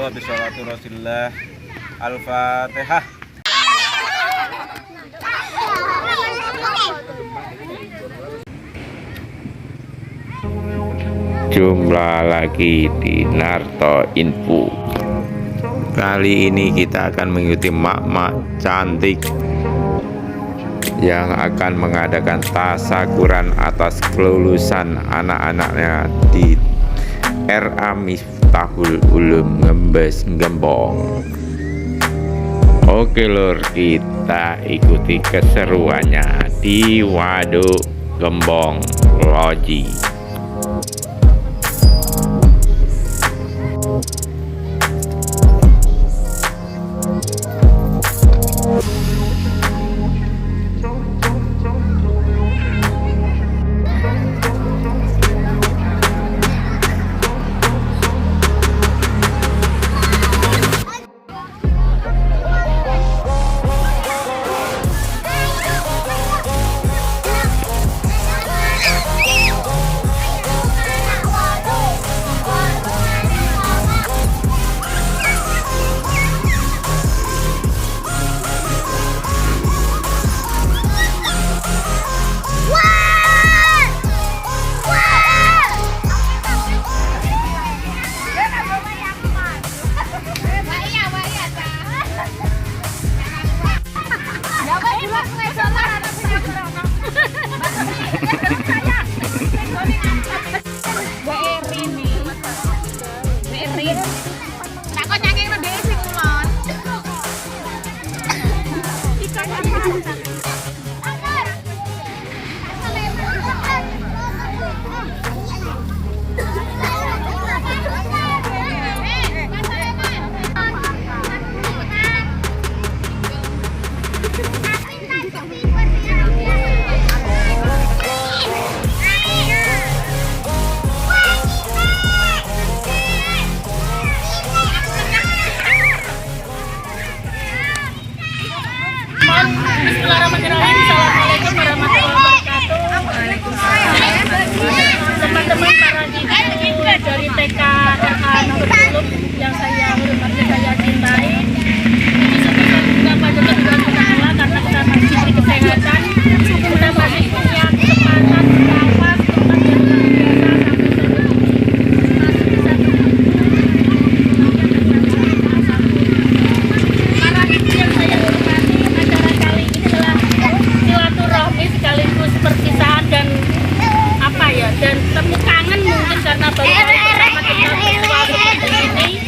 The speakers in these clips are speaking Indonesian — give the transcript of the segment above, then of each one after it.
Allah bisholati Rasulillah. Al-Fatihah. Jumlah lagi di Narto Info. Kali ini kita akan mengikuti mak-mak cantik yang akan mengadakan tasyakuran atas kelulusan anak-anaknya di RA Miftahul Ulum Ngembes Gembong. Oke lur, kita ikuti keseruannya di Waduk Gembong Loji. Assalamualaikum warahmatullahi wabarakatuh. Teman-teman para ibu dari TK RA Nomor 10 yang saya hormati, saya cintai. Kita pada bulan Ramadan karena kita masih diberi kesehatan, kita masih punya kesempatan bernafas, tempat yang luar biasa para ibu yang saya hormati. Acara kali ini adalah silaturahmi sekaligus perpisahan dan dan temu kangen mungkin karena baru kali pertama kita bersuara seperti ini.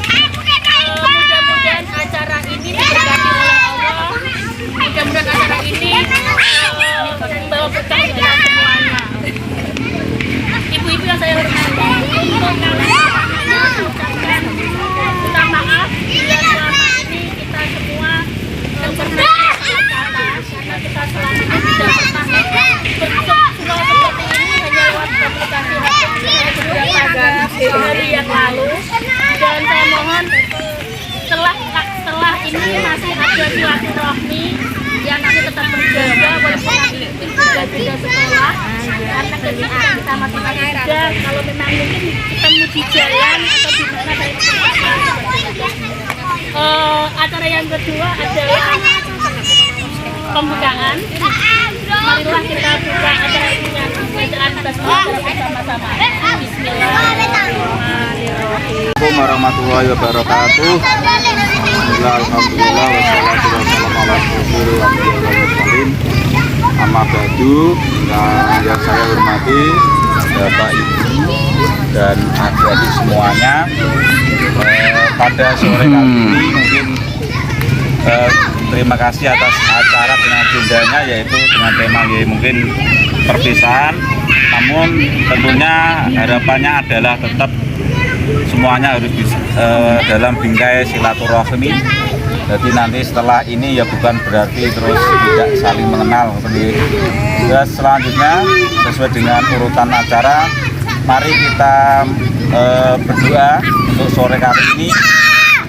Mudah-mudahan acara ini diberkati oleh Allah. Mudah-mudahan acara ini membawa berkah kita semuanya. Ibu-ibu yang saya hormati, untuk kalian ucapkan minta maaf bila selama ini kita semua pernah karena kita selama ini tidak pernah bersuara seperti ini, hanya lewat aplikasi beberapa hari yang lalu. Dan saya mohon setelah ini masih ada silaturahmi yang nanti tetap berjaga walaupun nanti juga sekolah, karena ketika kita masih muda, kalau memang mungkin ketemu di jalan atau di mana dari acara yang kedua adalah pembukaan. Marilah kita buka acara ini dengan bacaan basmalah bersama-sama. Bismillahirrahmanirrahim. Assalamualaikum warahmatullahi wabarakatuh. Alhamdulillah wassalatu wassalamu ala rasulillah. Amma ba'du. Yang saya hormati Bapak Ibu dan adik-adik semuanya, pada sore kali ini mungkin terima kasih atas acara dengan agendanya, yaitu dengan tema mungkin perpisahan, namun tentunya harapannya adalah tetap semuanya harus dalam bingkai silaturahmi. Jadi nanti setelah ini ya bukan berarti terus tidak saling mengenal. Dan selanjutnya sesuai dengan urutan acara, mari kita berdoa untuk sore kali ini.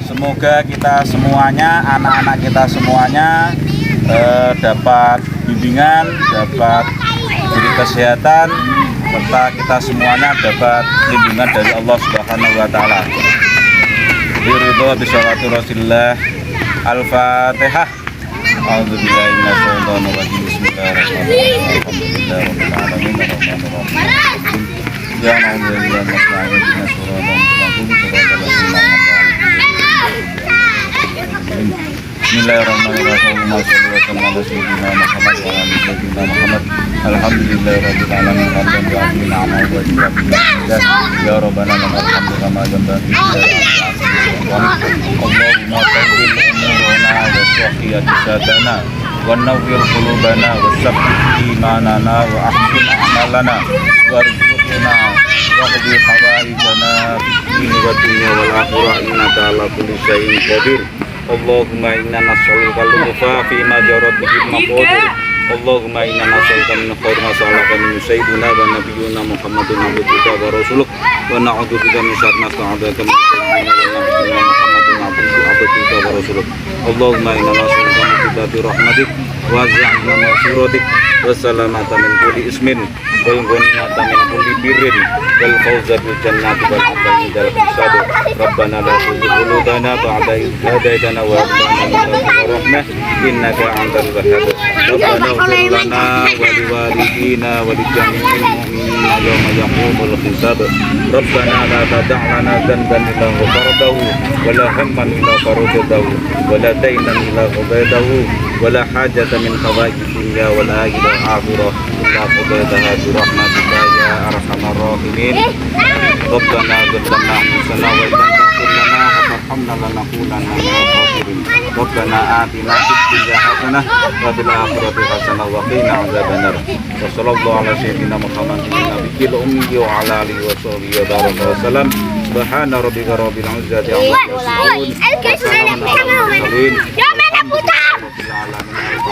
Semoga kita semuanya, anak-anak kita semuanya dapat bimbingan, dapat diberi kesehatan, serta kita semuanya dapat lindungan dari Allah Subhanahu wa Ta'ala. Biridho bisolati Rasulillah. Al-Fatihah. A'udzubillahi minasyaitonir rajim. Bismillahirrahmanirrahim. Alhamdulillahirabbil alamin arrahmanir rahim. Ya na'budu wa nasta'inu ihdinas siratal mustaqim siratal ladzina an'amta 'alaihim. Bismillahirrahmanirrahim. Allahumma shalli wa sallim ala sayyidina Muhammad wa ala ali sayyidina Muhammad. Alhamdulillahirabbil alamin hamdan katsiran ni'amahu wa shukran. Ya rabbana lakal hamdu kama yanbaghi li Allahumma tawwil umurana wa sahhiyat sadana wa nawwir qulubana wa sabbit imanana wa ahsin a'malana warzuqna wa qdi hawaijana fid dini wa dunya wal akhirah innaka ala kulli syai'in qadir. Allahumma inna nas'aluka al-lufa fi ma jarat bihi al-maqadir. Allahumma inna nas'aluka min khairi ma sa'alaka min sayyidina wa nabiyyina Muhammadin abduka wa rasuluk wa na'udzubika min syarri ma sta'adzaka min sayyidina wa nabiyyina Muhammadin abduka wa rasuluk. Allahumma inna nas'aluka min fidati rahmatik wa za'na maghfiratik wa salamata min kulli ismin wa ghanimata min kulli birrin wal fawza bil jannati wal afwa indal hisab. Rabbana la tuzigh qulubana ba'da idh hadaytana wa hab lana min ladunka rahmah innaka antal wahhab. Rabbana ighfir lana wa liwalidina wa lijami'il mu'minina yawma yaqumul hisab. Rabbana la tada' lana dhanban illa ghafartahu wa la hamman illa farajtahu wa la daynan illa qadaytahu wa la hajatan min hawaijid dunya wal akhirah illa qadaytaha bi rahmatika ya arhamar rahimin. Rabbana ظلمنا أنفسنا وإن لم تغفر لنا وترحمنا لنكونن من الخاسرين. ربنا آتنا في الدنيا حسنة وفي الآخرة حسنة وقنا عذاب النار. وصلى الله على سيدنا محمد النبي الأمي وعلى آله وصحبه وبارك وسلم. سبحان ربك رب العزة عما يصفون وسلام على المرسلين والحمد لله رب العالمين.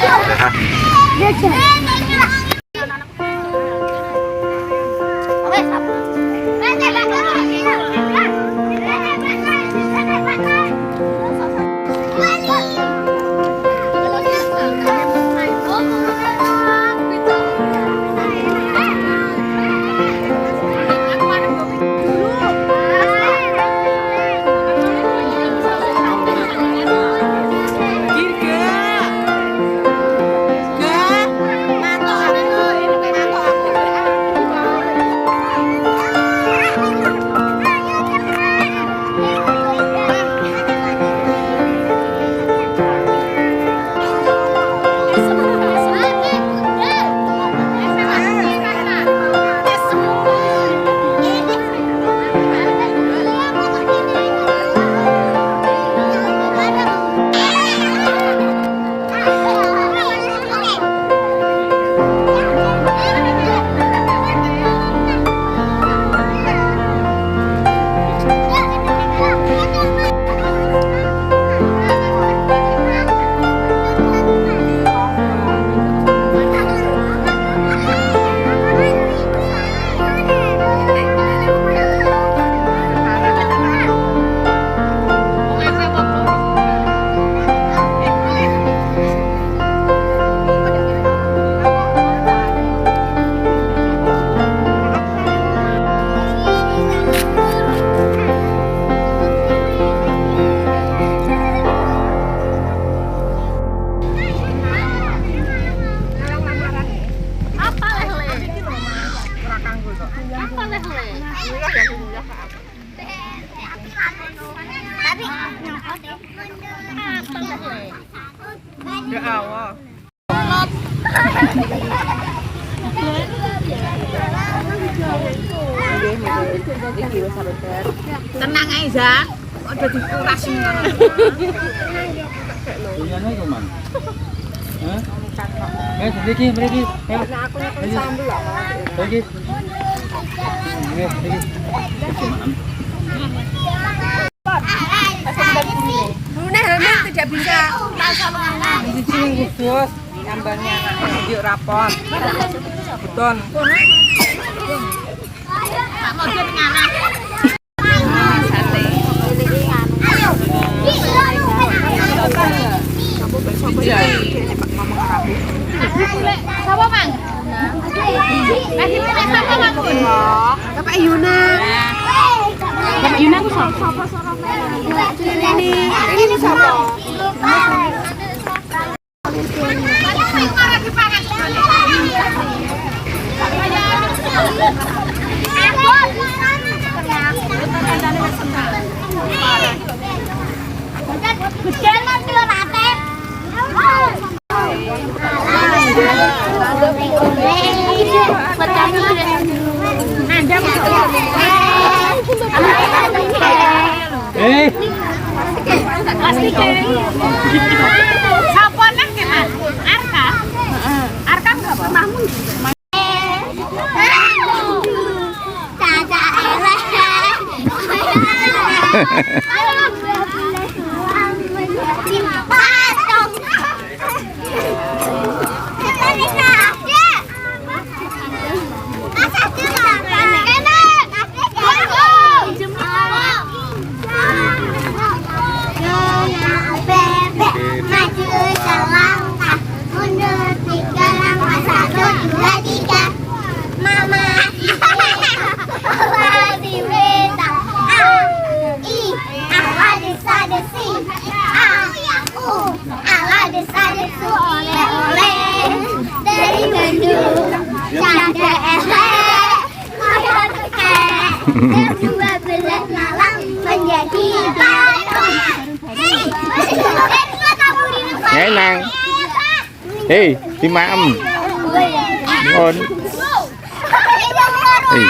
Tenang aja, udah dikuras ngono. Tuyane iku, Man. Hah? Mriki. Ayo. Nek aku nek sambel lho. Mriki. Mriki. Luneh tidak bisa. Di sini khusus gambarnya yuk rapot. Beton. Tak mau dia ngalah. Sapa, Mang? Lagi meneh sapa, Mang? Bapak Yuna. Bapak Yuna aku sapa? Ini sapa? Siapa nang kan? Arka. Arka enggak rumahmu. Caca dua belas malam menjadi patung. Nhảy nàng. Ê, đi mạm. Ngon. Ê.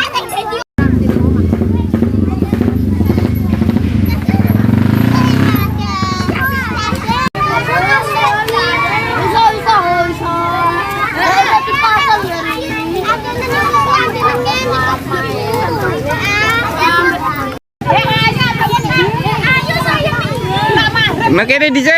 Makanya DJ.